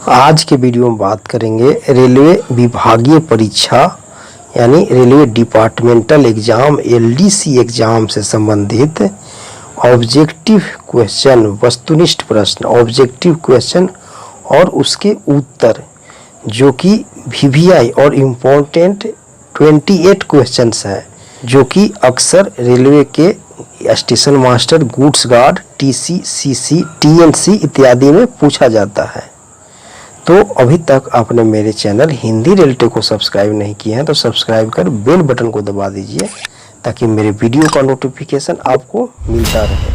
आज के वीडियो में बात करेंगे रेलवे विभागीय परीक्षा यानी railway departmental exam LDC exam से संबंधित ऑब्जेक्टिव क्वेश्चन, वस्तुनिष्ठ प्रश्न, ऑब्जेक्टिव क्वेश्चन और उसके उत्तर, जो कि वीवीआई और इम्पोर्टेंट 28 क्वेश्चंस हैं, जो कि अक्सर रेलवे के station master, goods guard, TC, CC, TNC इत्यादि में पूछा जाता है। तो अभी तक आपने मेरे चैनल हिंदी रेलटे को सब्सक्राइब नहीं किए हैं तो सब्सक्राइब कर बेल बटन को दबा दीजिए ताकि मेरे वीडियो का नोटिफिकेशन आपको मिलता रहे।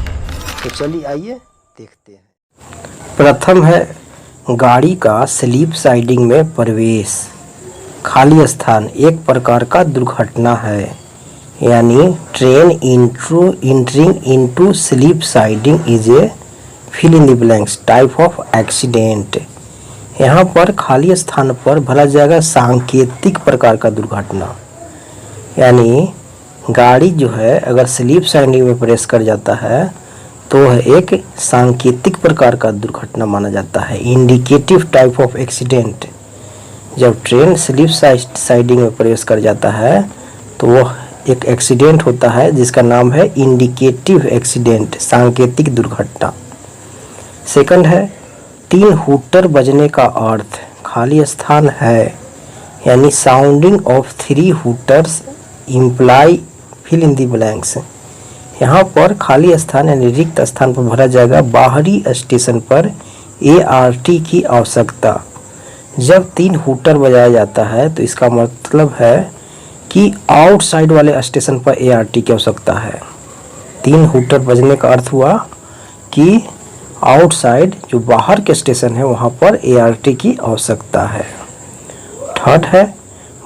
तो चलिए आइए देखते हैं। प्रथम है गाड़ी का स्लीप साइडिंग में प्रवेश। खाली स्थान एक प्रकार का दुर्घटना है, यानी train entering into slip siding is a fill in the blanks type of accident. यहाँ पर खाली स्थान पर भरा जाएगा सांकेतिक प्रकार का दुर्घटना, यानी गाड़ी जो है अगर स्लीप साइडिंग में प्रवेश कर जाता है तो एक सांकेतिक प्रकार का दुर्घटना माना जाता है, इंडिकेटिव टाइप ऑफ एक्सीडेंट। जब ट्रेन स्लीप साइडिंग में प्रवेश कर जाता है तो वह एक एक्सीडेंट होता है जिसका नाम है इंडिकेटिव एक्सीडेंट, सांकेतिक दुर्घटना। सेकंड है 3 हूटर बजने का अर्थ खाली स्थान है, यानी sounding of 3 hooters imply fill in the blanks. यहाँ पर खाली स्थान यानी रिक्त स्थान पर भरा जाएगा बाहरी स्टेशन पर एआरटी की आवश्यकता। जब 3 हूटर बजाया जाता है तो इसका मतलब है कि आउटसाइड वाले स्टेशन पर एआरटी की आवश्यकता है। 3 हूटर बजने का अर्थ हुआ कि आउटसाइड जो बाहर के स्टेशन है वहाँ पर एआरटी की आवश्यकता है। थर्ड है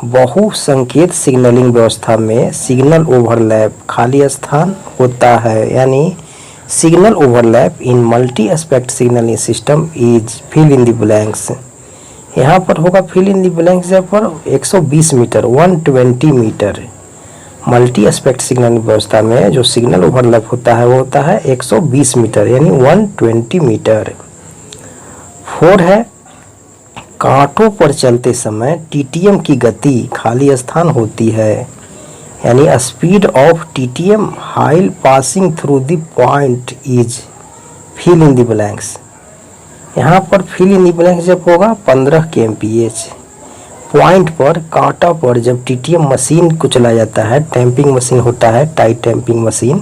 बहुसंकेत सिग्नलिंग व्यवस्था में सिग्नल ओवरलैप खाली स्थान होता है, यानी signal overlap in multi aspect signalling system is fill in the blanks. यहाँ पर होगा फिल इन द ब्लैंक्स जहाँ पर 120 metre 120 metre multi aspect signal व्यवस्था में जो सिग्नल ओवरलैप होता है वो होता है 120 मीटर यानी 120 मीटर। 4 है कांटों पर चलते समय टीटीएम की गति खाली स्थान होती है, यानी speed of TTM while passing through the point is fill in the blanks. यहाँ पर फिल इन द ब्लैंक्स जब होगा 15 kmph। पॉइंट पर कांटा पर जब टीटीएम मशीन को चलाया जाता है, टैंपिंग मशीन होता है, टाइट टैंपिंग मशीन,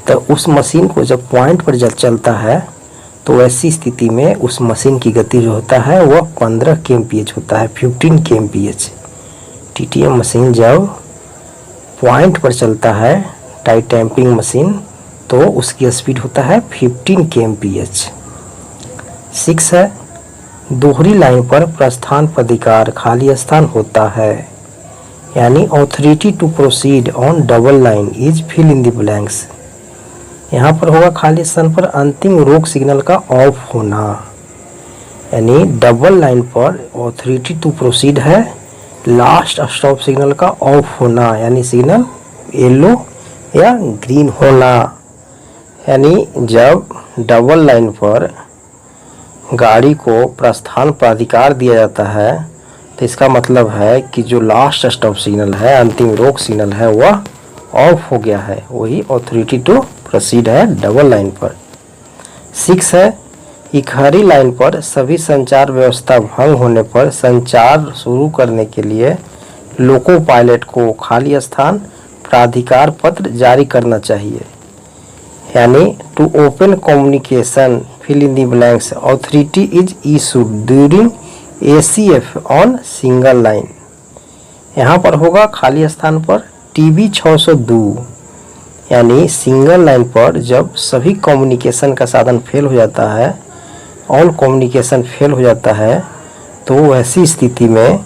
तो उस मशीन को जब पॉइंट पर जब चलता है तो ऐसी स्थिति में उस मशीन की गति जो होता है वह 15 kmph होता है, 15 kmph। टीटीएम मशीन जब पॉइंट पर चलता है, टाइट टैंपिंग मशीन, तो उसकी स्पीड होता है 15 kmph। 6 है दोहरी लाइन पर प्रस्थान प्राधिकार खाली स्थान होता है, यानी authority to proceed on double line is fill in the blanks. यहाँ पर होगा खाली स्थान पर अंतिम रोक सिग्नल का ऑफ होना, यानी डबल लाइन पर ऑथोरिटी टू प्रोसीड है, लास्ट स्टॉप सिग्नल का ऑफ होना यानी सिग्नल येलो या ग्रीन होना। यानी जब डबल लाइन पर गाड़ी को प्रस्थान प्राधिकार दिया जाता है तो इसका मतलब है कि जो लास्ट स्टॉप सिग्नल है, अंतिम रोक सिग्नल है, वह ऑफ हो गया है, वही ऑथोरिटी टू प्रोसीड है डबल लाइन पर। 6 है इकहरी लाइन पर सभी संचार व्यवस्था भंग होने पर संचार शुरू करने के लिए लोको पायलट को खाली स्थान प्राधिकार पत्र जारी करना चाहिए, यानी to open communication fill in the blanks authority is issued during ACF on single line. यहाँ पर होगा खाली स्थान पर टीबी 602, यानी सिंगल लाइन पर जब सभी कम्युनिकेशन का साधन फेल हो जाता है, ऑल कम्युनिकेशन फेल हो जाता है, तो ऐसी स्थिति में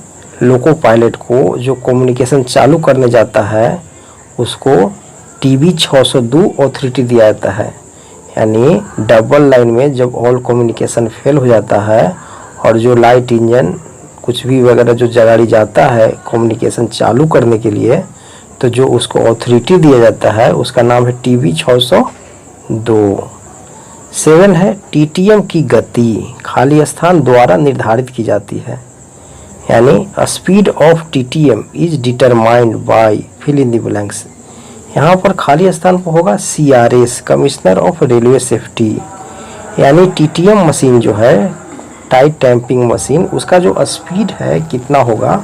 लोको पायलट को जो कम्युनिकेशन चालू करने जाता है उसको टीबी 602 ऑथोरिटी दिया जाता है। यानी डबल लाइन में जब ऑल कम्युनिकेशन फेल हो जाता है और जो लाइट इंजन कुछ भी वगैरह जो गाड़ी जाता है कम्युनिकेशन चालू करने के लिए, तो जो उसको ऑथोरिटी दिया जाता है उसका नाम है टीबी 602। 7 है टीटीएम की गति खाली स्थान द्वारा निर्धारित की जाती है, यानी speed of TTM is determined by fill in the blanks. यहाँ पर खाली स्थान पर होगा CRS, commissioner of railway safety, यानी टीटीएम मशीन जो है टाइट टैंपिंग मशीन, उसका जो स्पीड है कितना होगा,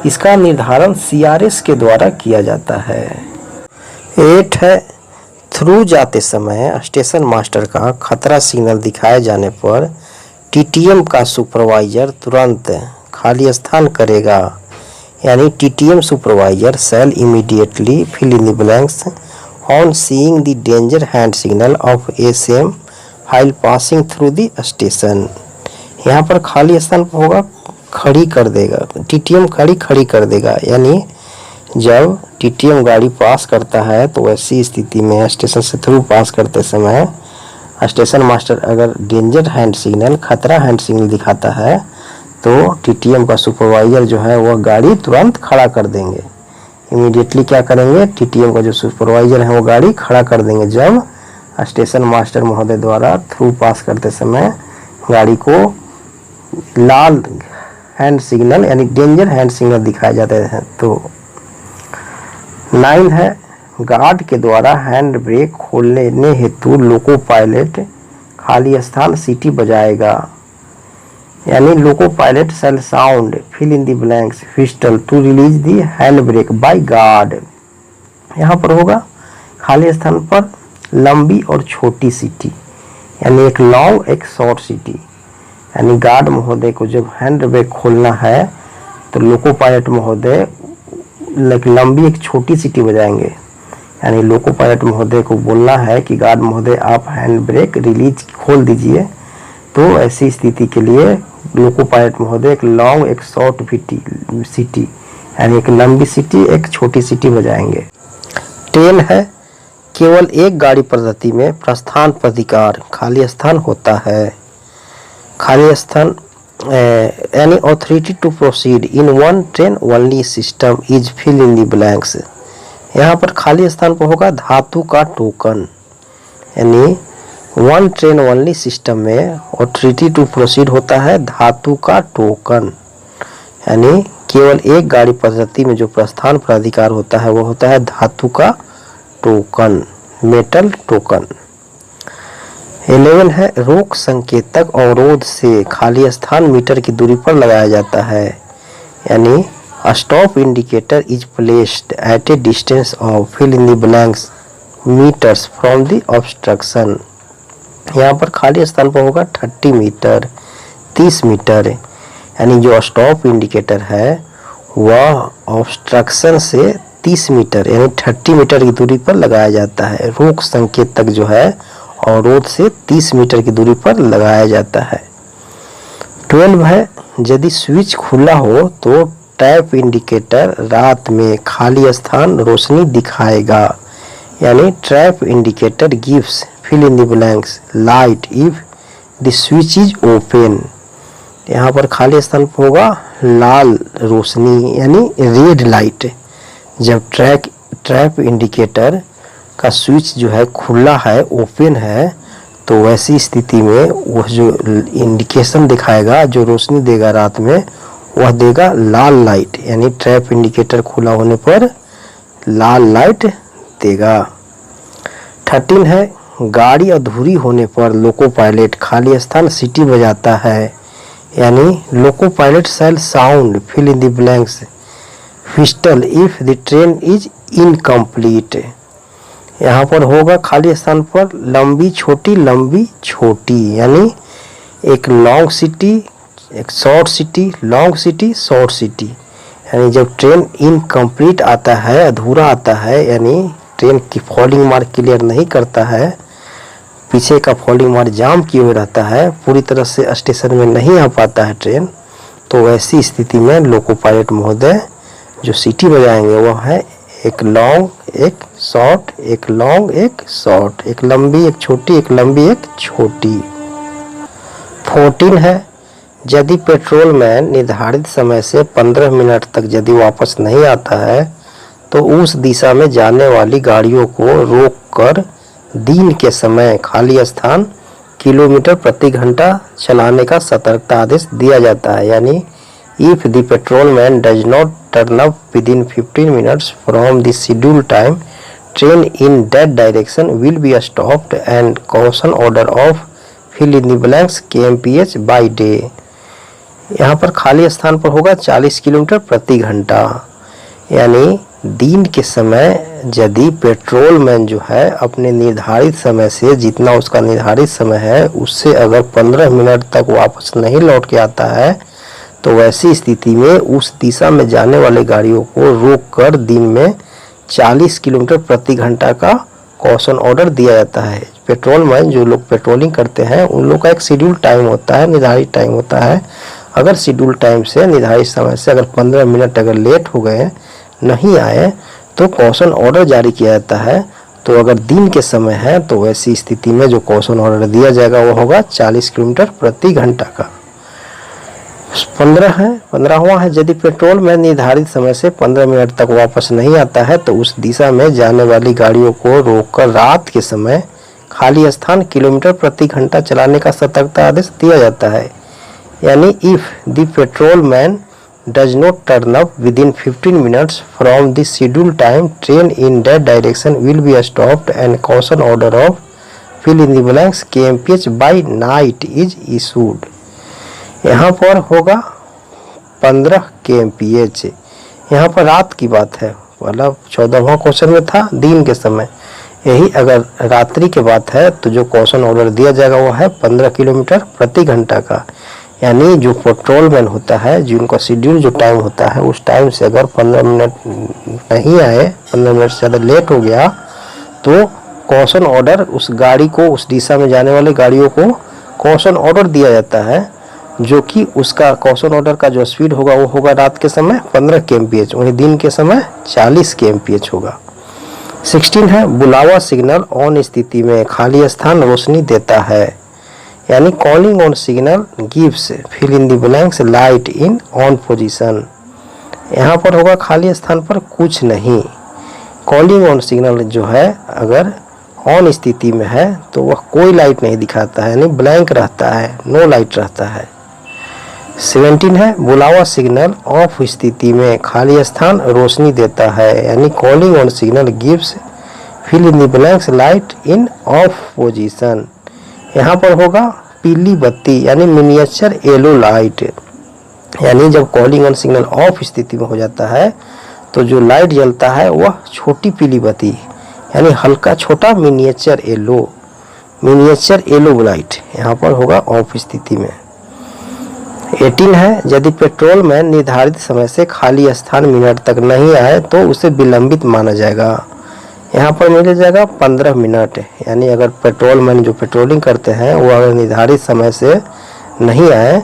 इसका निर्धारण CRS के द्वारा किया जाता है। 8 है थ्रू जाते समय स्टेशन मास्टर का खतरा सिग्नल दिखाए जाने पर टीटीएम का सुपरवाइजर तुरंत खाली स्थान करेगा, यानी TTM supervisor shall immediately fill in the blanks on seeing the danger hand signal of SM while passing through the station. यहाँ पर खाली स्थान पर होगा खड़ी कर देगा, टीटीएम खड़ी कर देगा, यानी जब टीटीएम गाड़ी पास करता है तो ऐसी स्थिति में स्टेशन से थ्रू पास करते समय स्टेशन मास्टर अगर डेंजर हैंड सिग्नल, खतरा हैंड सिग्नल दिखाता है तो टीटीएम का सुपरवाइजर जो है वह गाड़ी तुरंत खड़ा कर देंगे। इमीडिएटली क्या करेंगे, टीटीएम का जो सुपरवाइजर है वो गाड़ी खड़ा कर देंगे जब स्टेशन मास्टर महोदय द्वारा थ्रू पास करते समय गाड़ी को लाल हैंड सिग्नल यानी डेंजर हैंड सिग्नल दिखाए जाते हैं। तो 9 है गार्ड के द्वारा हैंड ब्रेक खोलने हेतु लोको पायलट खाली स्थान सीटी बजाएगा, यानी loco pilot shall sound fill in the blanks whistle to release the hand brake by guard. यहाँ पर होगा खाली स्थान पर लंबी और छोटी सीटी, यानी एक लॉन्ग एक शॉर्ट सीटी, यानी गार्ड महोदय को जब हैंड ब्रेक खोलना है तो लोको पायलट महोदय लंबी एक छोटी सीटी बजाएंगे, यानी लोको पायलट महोदय को बोलना है कि गार्ड महोदय आप हैंड ब्रेक रिलीज खोल दीजिए। तो ऐसी स्थिति के लिए लोको पायलट महोदय एक लॉन्ग एक शॉर्ट सीटी यानी एक लंबी सीटी एक छोटी सीटी बजाएंगे। 10 है केवल एक गाड़ी पद्धति में प्रस्थान प्राधिकार खाली स्थान होता है। खाली स्थान any authority to proceed in one train only system is fill in the blanks। यहाँ पर खाली स्थान पर होगा धातु का टोकन, यानी वन ट्रेन ओनली सिस्टम में ऑथोरिटी टू प्रोसीड होता है धातु का टोकन, यानी केवल एक गाड़ी पद्धति में जो प्रस्थान प्राधिकार होता है वो होता है धातु का टोकन, मेटल टोकन। 11 है रोक संकेतक अवरोध से खाली स्थान मीटर की दूरी पर लगाया जाता है, यानी stop indicator is placed at a distance of fill in the blanks metres from the obstruction. यहाँ पर खाली स्थान पर होगा 30 मीटर 30 मीटर, यानी जो स्टॉप इंडिकेटर है वह ऑब्स्ट्रक्शन से 30 मीटर यानी 30 मीटर की दूरी पर लगाया जाता है। रोक संकेतक जो है अवरोध से 30 मीटर की दूरी पर लगाया जाता है। 12 है यदि स्विच खुला हो तो टैप इंडिकेटर रात में खाली स्थान रोशनी दिखाएगा, यानी trap indicator gives fill in the blanks light if the switch is open. यहाँ पर खाली स्थान पर होगा लाल रोशनी यानी रेड लाइट। जब ट्रैप इंडिकेटर का स्विच जो है खुला है ओपन है तो वैसी स्थिति में वह जो इंडिकेशन दिखाएगा जो रोशनी देगा रात में वह देगा लाल लाइट, यानी ट्रैप इंडिकेटर खुला होने पर लाल लाइट देगा। 13 है गाड़ी अधूरी होने पर लोको पायलट खाली स्थान सीटी बजाता है, यानी loco pilot shall sound fill in the blanks whistle if the train is incomplete. यहाँ पर होगा खाली स्थान पर लंबी छोटी, यानी एक लॉन्ग सिटी एक short city long city short city, यानी जब ट्रेन इनकम्प्लीट आता है अधूरा आता है यानी ट्रेन की फॉलिंग मार्क क्लियर नहीं करता है, पीछे का फॉलिंग मार्क जाम किए हुए रहता है, पूरी तरह से स्टेशन में नहीं आ पाता है ट्रेन, तो ऐसी स्थिति में लोको पायलट महोदय जो सीटी बजाएंगे वह है एक लॉन्ग एक शॉर्ट एक लॉन्ग एक शॉर्ट, एक लंबी एक छोटी एक लंबी एक छोटी। 14 है यदि पेट्रोल मैन निर्धारित समय से 15 मिनट तक यदि वापस नहीं आता है तो उस दिशा में जाने वाली गाड़ियों को रोककर दिन के समय खाली स्थान किलोमीटर प्रति घंटा चलाने का सतर्कता आदेश दिया जाता है। यानी if the patrolman does not turn up within 15 minutes from the schedule time, train in that direction will be stopped and caution order of fill in the blanks kmph by day. यहाँ पर खाली स्थान पर होगा 40 kilometre प्रति घंटा। यानी दिन के समय यदि पेट्रोलमैन जो है अपने निर्धारित समय से, जितना उसका निर्धारित समय है उससे अगर 15 मिनट तक वापस नहीं लौट के आता है, तो वैसी स्थिति में उस दिशा में जाने वाले गाड़ियों को रोककर दिन में 40 किलोमीटर प्रति घंटा का कॉशन ऑर्डर दिया जाता है। पेट्रोलमैन जो लोग पेट्रोलिंग करते हैं उन लोग का एक शेड्यूल टाइम होता है, निर्धारित टाइम होता है। अगर शेड्यूल टाइम से, निर्धारित समय से अगर 15 मिनट अगर लेट हो गए, नहीं आए, तो कॉशन ऑर्डर जारी किया जाता है। तो अगर दिन के समय है तो वैसी स्थिति में जो कॉशन ऑर्डर दिया जाएगा वो होगा 40 किलोमीटर प्रति घंटा का। 15वां है यदि पेट्रोलमैन निर्धारित समय से 15 मिनट तक वापस नहीं आता है, तो उस दिशा में जाने वाली गाड़ियों को रोककर रात के समय खाली स्थान किलोमीटर प्रति घंटा चलाने का सतर्कता आदेश दिया जाता है। यानी if the patrolman does not turn up within 15 minutes from the schedule time, train in that direction will be stopped and caution order of fill in the blanks kmph by night is issued. यहाँ पर होगा 15 kmph। यहाँ पर रात की बात है, मतलब 14वां क्वेश्चन में था दिन के समय, यही अगर रात्रि की बात है तो जो क्वेश्चन ऑर्डर दिया जाएगा वो है 15 किलोमीटर प्रति घंटा का। यानी जो पेट्रोलमैन होता है, जिनका शेड्यूल जो टाइम होता है उस टाइम से अगर 15 मिनट नहीं आए, 15 मिनट से ज़्यादा लेट हो गया, तो कॉशन ऑर्डर उस गाड़ी को, उस दिशा में जाने वाली गाड़ियों को कॉशन ऑर्डर दिया जाता है, जो कि उसका कॉशन ऑर्डर का जो स्पीड होगा वो होगा रात के समय 15 kmph, वहीं दिन के समय 40 kmph होगा। 16 है बुलावा सिग्नल ऑन स्थिति में खाली स्थान रोशनी देता है। यानी calling on signal gives fill in the blanks light in on position. यहाँ पर होगा खाली स्थान पर कुछ नहीं। कॉलिंग ऑन सिग्नल जो है अगर ऑन स्थिति में है तो वह कोई लाइट नहीं दिखाता है, यानी ब्लैंक रहता है, नो लाइट रहता है। 17 है बुलावा सिग्नल ऑफ स्थिति में खाली स्थान रोशनी देता है। यानी calling on signal gives fill in the blanks light in off position. यहाँ पर होगा पीली बत्ती, यानी मिनिएचर येलो लाइट। यानी जब कॉलिंग ऑन सिग्नल ऑफ स्थिति में हो जाता है तो जो लाइट जलता है वह छोटी पीली बत्ती, यानी हल्का छोटा मिनिएचर येलो लाइट यहाँ पर होगा ऑफ स्थिति में। 18 है यदि पेट्रोलमैन निर्धारित समय से खाली स्थान मिनट तक नहीं आए तो उसे विलंबित माना जाएगा। यहाँ पर मिल जाएगा 15 मिनट। यानी अगर पेट्रोलमैन जो पेट्रोलिंग करते हैं वो अगर निर्धारित समय से नहीं आए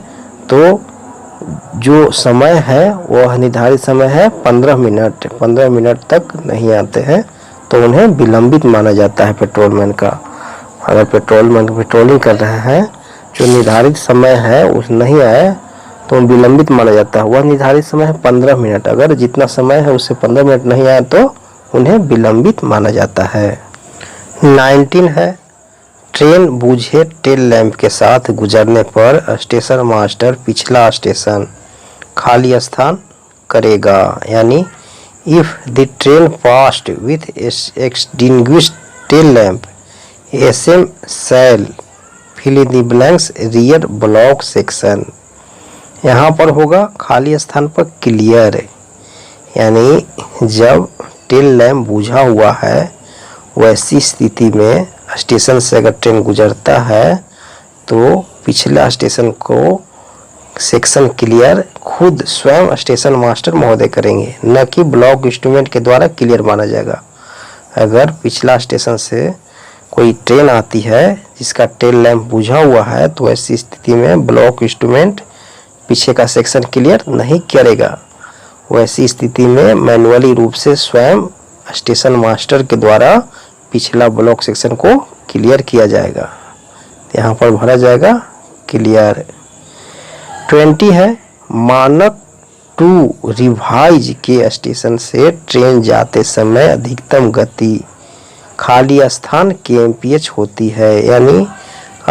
तो जो समय है वह निर्धारित समय है 15 मिनट। 15 मिनट तक नहीं आते हैं तो उन्हें विलंबित माना जाता है पेट्रोलमैन का। अगर पेट्रोलमैन पेट्रोलिंग कर रहे हैं, जो निर्धारित समय है उस नहीं आए तो विलंबित माना जाता है। वह निर्धारित समय है 15 मिनट, अगर जितना समय है उससे 15 मिनट नहीं आए तो उन्हें विलंबित माना जाता है। 19 है ट्रेन बूझे टेल लैंप के साथ गुजरने पर स्टेशन मास्टर पिछला स्टेशन खाली स्थान करेगा। यानी if the train passed with extinguished tail lamp, SM shall fill in the blanks rear block section. यहाँ पर होगा खाली स्थान पर क्लियर। यानी जब टेल लैंप बुझा हुआ है वैसी स्थिति में स्टेशन से अगर ट्रेन गुजरता है तो पिछला स्टेशन को सेक्शन क्लियर खुद स्वयं स्टेशन मास्टर महोदय करेंगे, न कि ब्लॉक इंस्ट्रूमेंट के द्वारा क्लियर माना जाएगा। अगर पिछला स्टेशन से कोई ट्रेन आती है जिसका टेल लैंप बुझा हुआ है तो ऐसी स्थिति में ब्लॉक इंस्ट्रूमेंट पीछे का सेक्शन क्लियर नहीं करेगा। वैसी स्थिति में मैनुअली रूप से स्वयं स्टेशन मास्टर के द्वारा पिछला ब्लॉक सेक्शन को क्लियर किया जाएगा। यहाँ पर भरा जाएगा क्लियर। 20 है मानक 2 रिवाइज के स्टेशन से ट्रेन जाते समय अधिकतम गति खाली स्थान kmph होती है। यानी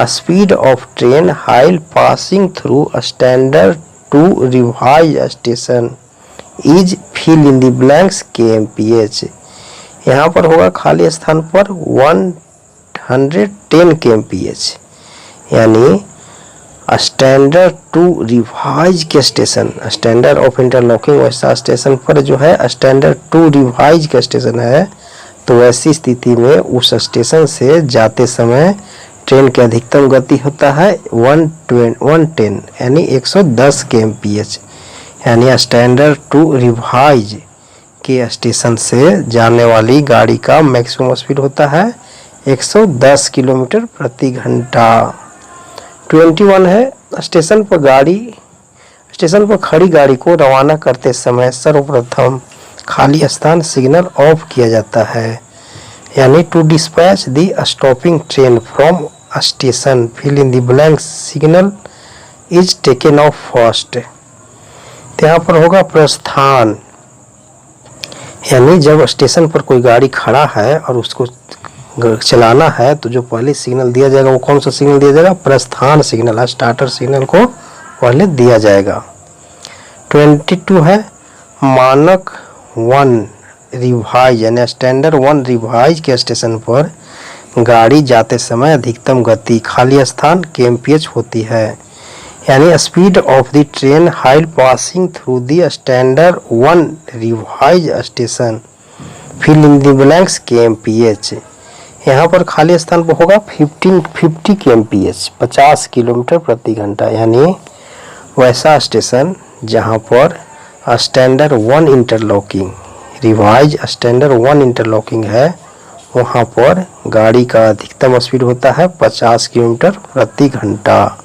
speed of train while passing through standard two revise station is fill in the blanks kmph। यहाँ पर होगा खाली स्थान पर 110 kmph, यानी स्टैंडर्ड टू रिवाइज के स्टेशन, स्टैंडर्ड ऑफ इंटरलॉकिंग वैसा स्टेशन पर जो है स्टैंडर्ड टू रिवाइज का स्टेशन है, तो वैसी स्थिति में उस स्टेशन से जाते समय ट्रेन की अधिकतम गति होता है 110 यानी 110 kmph, यानी स्टैंडर्ड टू रिवाइज के स्टेशन से जाने वाली गाड़ी का मैक्सिमम स्पीड होता है 110 किलोमीटर प्रति घंटा। 21 है, स्टेशन पर खड़ी गाड़ी को रवाना करते समय सर्वप्रथम खाली स्थान सिग्नल ऑफ किया जाता है, यानी to dispatch the stopping train from station fill in the blank signal is taken off first. तो यहाँ पर होगा प्रस्थान, यानी जब स्टेशन पर कोई गाड़ी खड़ा है और उसको चलाना है तो जो पहले सिग्नल दिया जाएगा वो कौन सा सिग्नल दिया जाएगा? प्रस्थान सिग्नल, स्टार्टर सिग्नल को पहले दिया जाएगा। 22 है, मानक 1 रिवाइज यानी स्टैंडर्ड 1 रिवाइज के स्टेशन पर गाड़ी जाते समय अधिकतम गति खाली स्थान kmph होती है, यानी speed of the train while passing through the standard 1 revise station fill in the blanks kmph। यहाँ पर खाली स्थान पर होगा 50 kmph 50 किलोमीटर प्रति घंटा, यानी वैसा स्टेशन जहाँ पर standard 1 interlocking revise standard 1 interlocking है वहाँ पर गाड़ी का अधिकतम स्पीड होता है 50 किलोमीटर प्रति घंटा,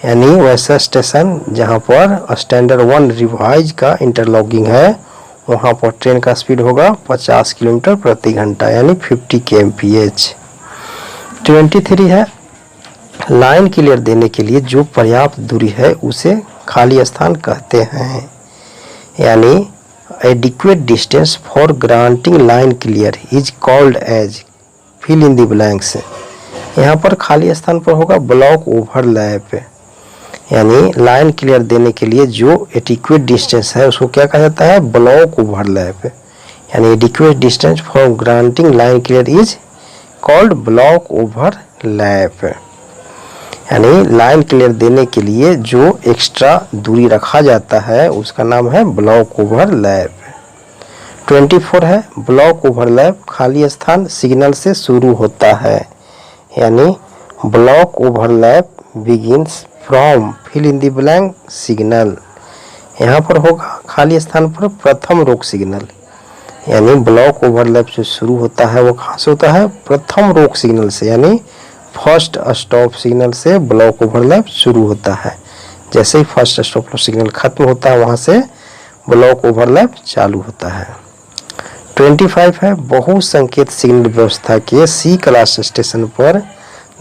यानी वैसा स्टेशन जहाँ पर स्टैंडर्ड 1 रिवाइज का इंटरलॉकिंग है वहाँ पर ट्रेन का स्पीड होगा 50 किलोमीटर प्रति घंटा, यानी 50 kmph। 23 है, लाइन क्लियर देने के लिए जो पर्याप्त दूरी है उसे खाली स्थान कहते हैं, यानी adequate distance for granting line clear is called as fill in the blanks. यहाँ पर खाली स्थान पर होगा ब्लॉक ओवरलैप, यानी लाइन क्लियर देने के लिए जो एडिक्वेट डिस्टेंस है उसको क्या कहा जाता है? ब्लॉक ओवरलैप, यानी adequate distance for granting line clear is called block overlap, यानी लाइन क्लियर देने के लिए जो एक्स्ट्रा दूरी रखा जाता है उसका नाम है ब्लॉक ओवरलैप। 24 है, ब्लॉक ओवरलैप खाली स्थान सिग्नल से शुरू होता है, यानी block overlap begins from fill in the blank signal. यहाँ पर होगा खाली स्थान पर प्रथम रोक सिग्नल, यानी ब्लॉक ओवरलैप जो शुरू होता है वो कहाँ से होता है? प्रथम रोक सिग्नल से, यानी फर्स्ट स्टॉप सिग्नल से ब्लॉक ओवरलैप शुरू होता है। जैसे ही फर्स्ट स्टॉप सिग्नल खत्म होता है वहाँ से ब्लॉक ओवरलैप चालू होता है। 25 है, बहुसंकेत सिग्नल व्यवस्था के सी क्लास स्टेशन पर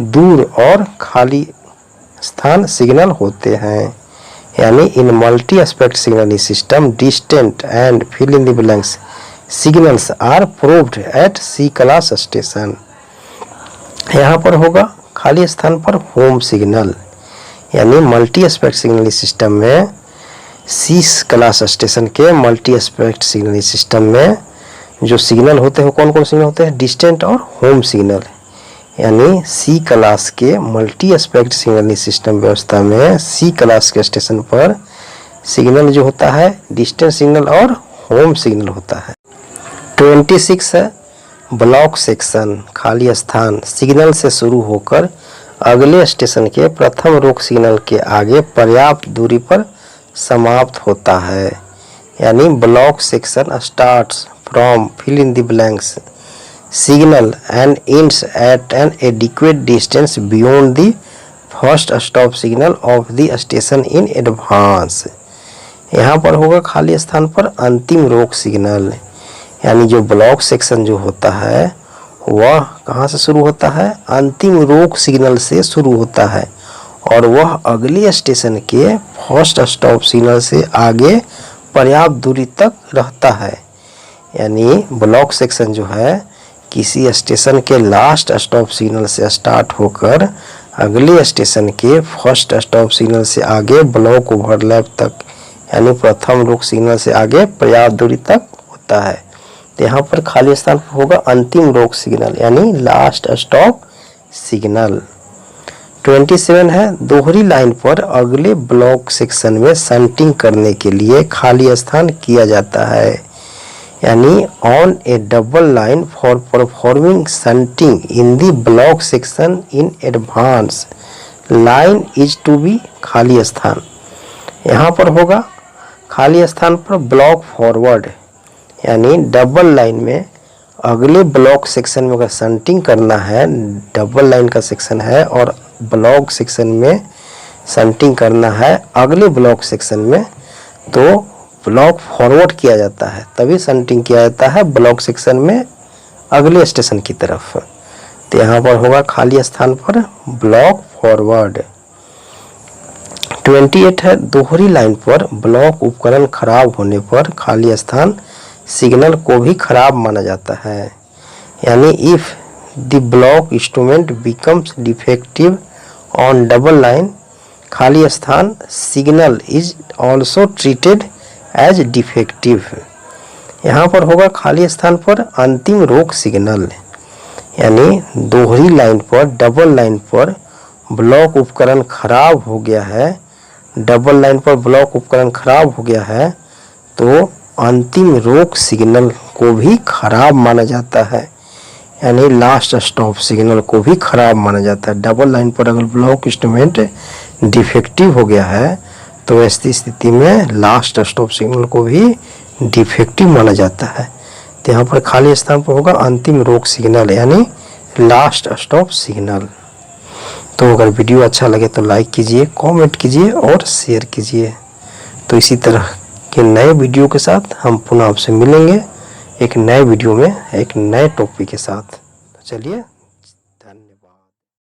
दूर और खाली स्थान सिग्नल होते हैं, यानी in multi aspect signalling system distant and fill in the blanks signals are proved at C class station. यहाँ पर होगा खाली स्थान पर होम सिग्नल, यानी मल्टी एस्पेक्ट सिग्नलिंग सिस्टम में सी क्लास स्टेशन के मल्टी एस्पेक्ट सिग्नलिंग सिस्टम में जो सिग्नल होते हैं कौन कौन सिग्नल होते हैं? डिस्टेंट और होम सिग्नल, यानी सी क्लास के मल्टी एस्पेक्ट सिग्नलिंग सिस्टम व्यवस्था में सी क्लास के स्टेशन पर सिग्नल जो होता है डिस्टेंट सिग्नल और होम सिग्नल होता है। 26 है, ब्लॉक सेक्शन खाली स्थान सिग्नल से शुरू होकर अगले स्टेशन के प्रथम रोक सिग्नल के आगे पर्याप्त दूरी पर समाप्त होता है, यानी block section starts from fill in the blanks signal and ends at an adequate distance beyond the first stop signal of the station in advance। यहाँ पर होगा खाली स्थान पर अंतिम रोक सिग्नल, यानी जो ब्लॉक सेक्शन जो होता है वह कहाँ से शुरू होता है? अंतिम रोक सिग्नल से शुरू होता है और वह अगले स्टेशन के फर्स्ट स्टॉप सिग्नल से आगे पर्याप्त दूरी तक रहता है, यानी ब्लॉक सेक्शन जो है किसी स्टेशन के लास्ट स्टॉप सिग्नल से स्टार्ट होकर अगले स्टेशन के फर्स्ट स्टॉप सिग्नल से आगे ब्लॉक ओवरलैप तक, यानी प्रथम रोक सिग्नल से आगे पर्याप्त दूरी तक होता है। तो यहाँ पर खाली स्थान पर होगा अंतिम रोक सिग्नल यानी लास्ट स्टॉप सिग्नल। 27 है, दोहरी लाइन पर अगले ब्लॉक सेक्शन में शंटिंग करने के लिए खाली स्थान किया जाता है, यानी on a double line for performing shunting in the block section in advance line is to be खाली स्थान। यहाँ पर होगा खाली स्थान पर ब्लॉक फॉरवर्ड, यानी डबल लाइन में अगले ब्लॉक सेक्शन में अगर शंटिंग करना है, डबल लाइन का सेक्शन है और ब्लॉक सेक्शन में शंटिंग करना है अगले ब्लॉक सेक्शन में, तो ब्लॉक फॉरवर्ड किया जाता है, तभी शंटिंग किया जाता है ब्लॉक सेक्शन में अगले स्टेशन की तरफ। तो यहाँ पर होगा खाली स्थान पर ब्लॉक फॉरवर्ड। 28 है, दोहरी लाइन पर ब्लॉक उपकरण खराब होने पर खाली स्थान सिग्नल को भी खराब माना जाता है, यानी if the block instrument becomes defective on double line खाली स्थान signal is also treated as defective. यहाँ पर होगा खाली स्थान पर अंतिम रोक सिग्नल, यानी दोहरी लाइन पर डबल लाइन पर ब्लॉक उपकरण खराब हो गया है, डबल लाइन पर ब्लॉक उपकरण खराब हो गया है तो अंतिम रोक सिग्नल को भी खराब माना जाता है, यानी लास्ट स्टॉप सिग्नल को भी खराब माना जाता है। डबल लाइन पर अगर ब्लॉक इंस्ट्रूमेंट डिफेक्टिव हो गया है तो ऐसी स्थिति में लास्ट स्टॉप सिग्नल को भी डिफेक्टिव माना जाता है। तो यहाँ पर खाली स्थान पर होगा अंतिम रोक सिग्नल यानी लास्ट स्टॉप सिग्नल। तो अगर वीडियो अच्छा लगे तो लाइक कीजिए, कमेंट कीजिए और शेयर कीजिए। तो इसी तरह के नए वीडियो के साथ हम पुनः आपसे मिलेंगे एक नए वीडियो में एक नए टॉपिक के साथ। तो चलिए